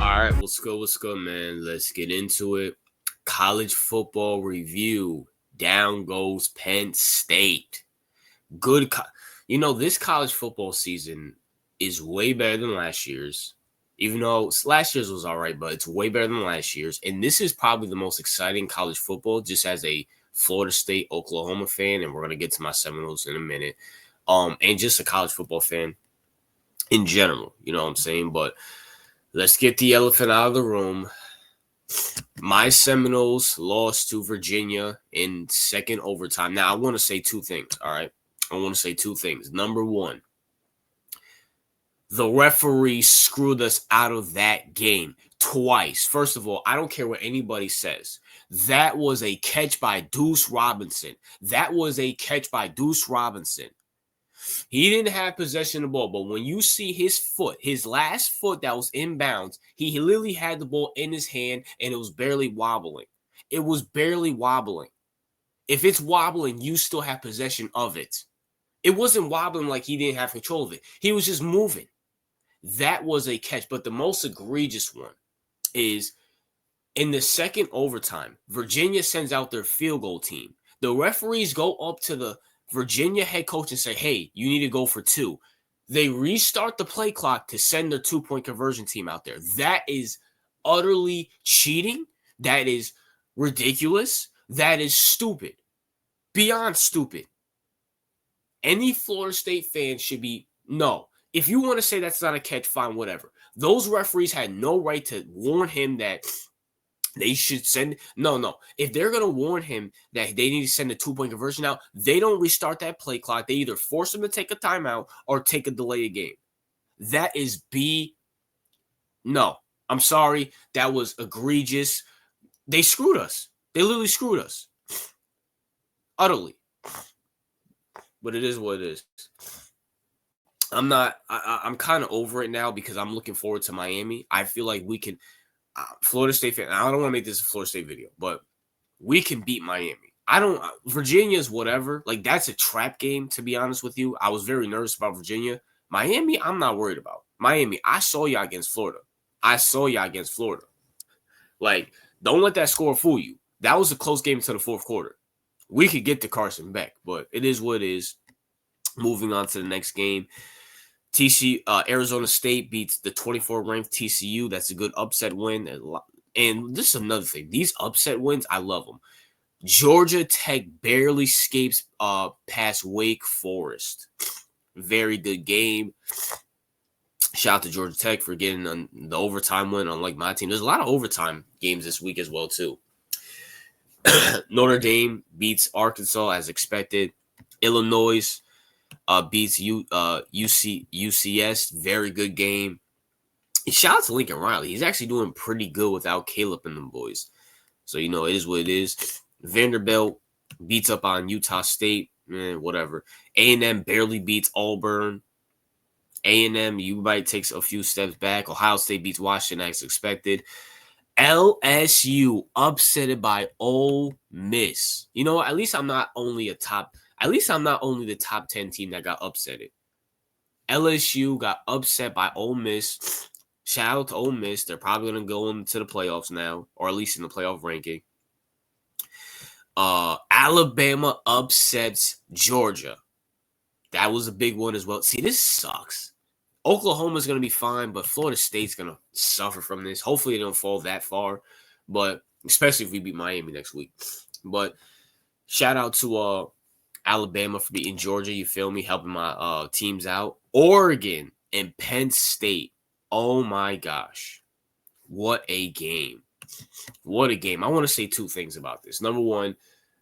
All right, what's good, man? Let's get into it. College football review. Down goes Penn State. Good, this college football season is way better than last year's. Even though last year's was all right, but it's way better than last year's. And this is probably the most exciting college football, just as a Florida State, Oklahoma fan. And we're gonna get to my Seminoles in a minute. And just a college football fan in general. You know what I'm saying? But let's get the elephant out of the room. My Seminoles lost to Virginia in second overtime. Now, I want to say two things, all right? I want to say two things. Number one, the referee screwed us out of that game twice. First of all, I don't care what anybody says. That was a catch by Deuce Robinson. He didn't have possession of the ball, but when you see his foot, his last foot that was inbounds, he literally had the ball in his hand and it was barely wobbling. If it's wobbling, you still have possession of it. It wasn't wobbling like he didn't have control of it. He was just moving. That was a catch. But the most egregious one is in the second overtime, Virginia sends out their field goal team. The referees go up to the Virginia head coach and say, hey, you need to go for two. They restart the play clock to send their 2-point conversion team out there. That is utterly cheating. That is ridiculous. That is stupid. Beyond stupid. Any Florida State fan should be, no. If you want to say that's not a catch, fine, whatever. Those referees had no right to warn him that they should send. No. If they're going to warn him that they need to send a 2-point conversion out, they don't restart that play clock. They either force him to take a timeout or take a delay of game. That is No, I'm sorry. That was egregious. They screwed us. They literally screwed us. Utterly. But it is what it is. I'm kind of over it now because I'm looking forward to Miami. I feel like we can. Florida State fan. I don't want to make this a Florida State video, but we can beat Miami. Virginia's whatever. Like, that's a trap game, to be honest with you. I was very nervous about Virginia. Miami, I'm not worried about. Miami, I saw y'all against Florida. Like, don't let that score fool you. That was a close game until the fourth quarter. We could get to Carson back, but it is what it is. Moving on to the next game. Arizona State beats the 24th-ranked TCU. That's a good upset win. And this is another thing. These upset wins, I love them. Georgia Tech barely escapes past Wake Forest. Very good game. Shout out to Georgia Tech for getting the overtime win, unlike my team. There's a lot of overtime games this week as well, too. Notre Dame beats Arkansas as expected. Illinois beats UCS. Very good game. Shout out to Lincoln Riley. He's actually doing pretty good without Caleb and them boys. So, it is what it is. Vanderbilt beats up on Utah State. Whatever. A&M barely beats Auburn. A&M, you might take a few steps back. Ohio State beats Washington as expected. LSU upsetted by Ole Miss. At least I'm not only the top 10 team that got upsetted. LSU got upset by Ole Miss. Shout out to Ole Miss. They're probably going to go into the playoffs now, or at least in the playoff ranking. Alabama upsets Georgia. That was a big one as well. See, this sucks. Oklahoma's going to be fine, but Florida State's going to suffer from this. Hopefully they don't fall that far, but especially if we beat Miami next week. But shout out to Alabama for beating Georgia, you feel me, helping my teams out. Oregon and Penn State. Oh, my gosh. What a game. What a game. I want to say two things about this. Number one,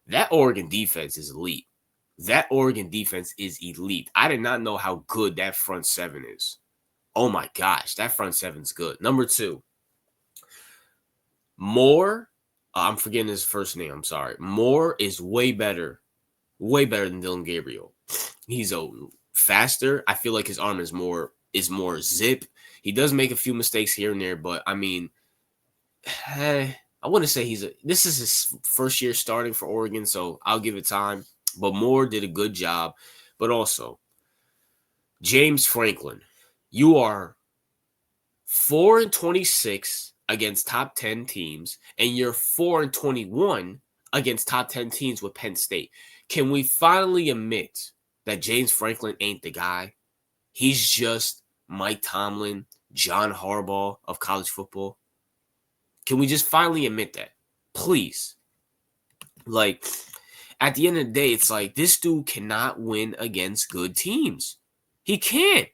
that Oregon defense is elite. I did not know how good that front seven is. Oh, my gosh. That front seven's good. Number two, Moore. I'm forgetting his first name. I'm sorry. Moore is way better than Dylan Gabriel. He's faster. I feel like his arm is more zip. He does make a few mistakes here and there, but I mean, I wouldn't say this is his first year starting for Oregon, so I'll give it time. But Moore did a good job. But also, James Franklin, you are 4-26 against top 10 teams, and you're 4-21 against top 10 teams with Penn State. Can we finally admit that James Franklin ain't the guy? He's just Mike Tomlin, John Harbaugh of college football. Can we just finally admit that? Please. Like, at the end of the day, it's like this dude cannot win against good teams. He can't.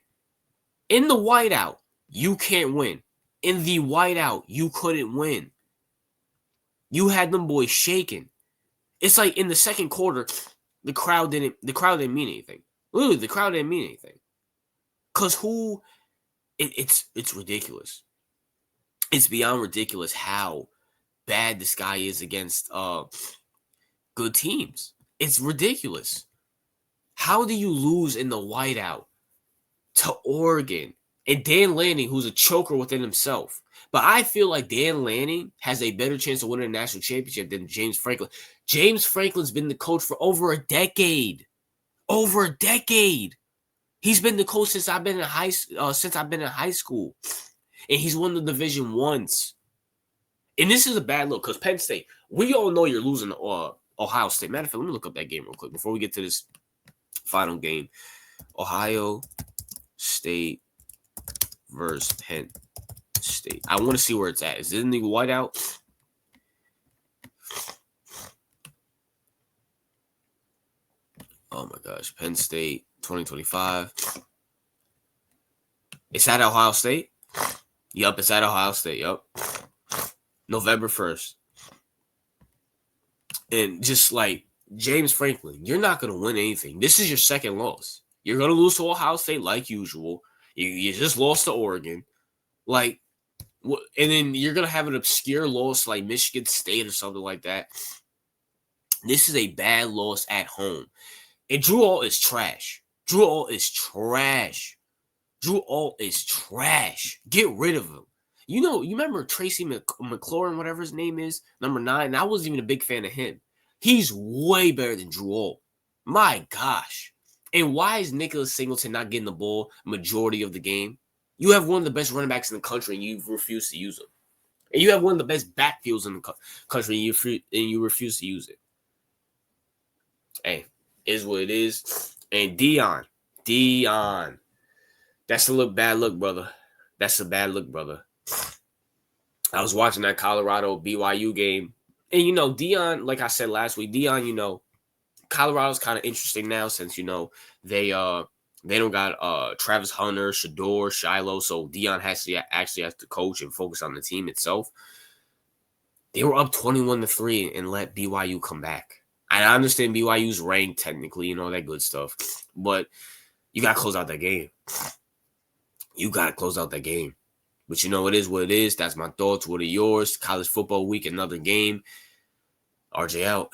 In the whiteout, you can't win. In the whiteout, you couldn't win. You had them boys shaking. It's like in the second quarter, the crowd didn't mean anything. Literally, the crowd didn't mean anything. Cause it's ridiculous. It's beyond ridiculous how bad this guy is against good teams. It's ridiculous. How do you lose in the whiteout to Oregon and Dan Lanning, who's a choker within himself? But I feel like Dan Lanning has a better chance of winning a national championship than James Franklin. James Franklin's been the coach for over a decade. Over a decade. He's been the coach since I've been in high school, and he's won the division once. And this is a bad look because Penn State. We all know you're losing to Ohio State. Matter of fact, let me look up that game real quick before we get to this final game. Ohio State versus Penn State. I want to see where it's at. Is it in the whiteout? Oh my gosh. Penn State 2025. It's at Ohio State? Yup, it's at Ohio State. Yup. November 1st. And just like James Franklin, you're not going to win anything. This is your second loss. You're going to lose to Ohio State like usual. You just lost to Oregon. Like, and then you're going to have an obscure loss like Michigan State or something like that. This is a bad loss at home. And Drew Alt is trash. Drew Alt is trash. Drew Alt is trash. Get rid of him. You remember Tracy McLaurin, whatever his name is, number 9? I wasn't even a big fan of him. He's way better than Drew Alt. My gosh. And why is Nicholas Singleton not getting the ball majority of the game? You have one of the best running backs in the country, and you refuse to use him. And you have one of the best backfields in the country, and you refuse to use it. Hey, is what it is. And Dion. That's a bad look, brother. That's a bad look, brother. I was watching that Colorado BYU game. And, Dion, like I said last week, Dion, Colorado's kind of interesting now since, they don't got Travis Hunter, Shador, Shiloh. So Dion actually has to coach and focus on the team itself. They were up 21-3 and let BYU come back. And I understand BYU's ranked technically, that good stuff. But you got to close out that game. But it is what it is. That's my thoughts. What are yours? College football week, another game. RJ out.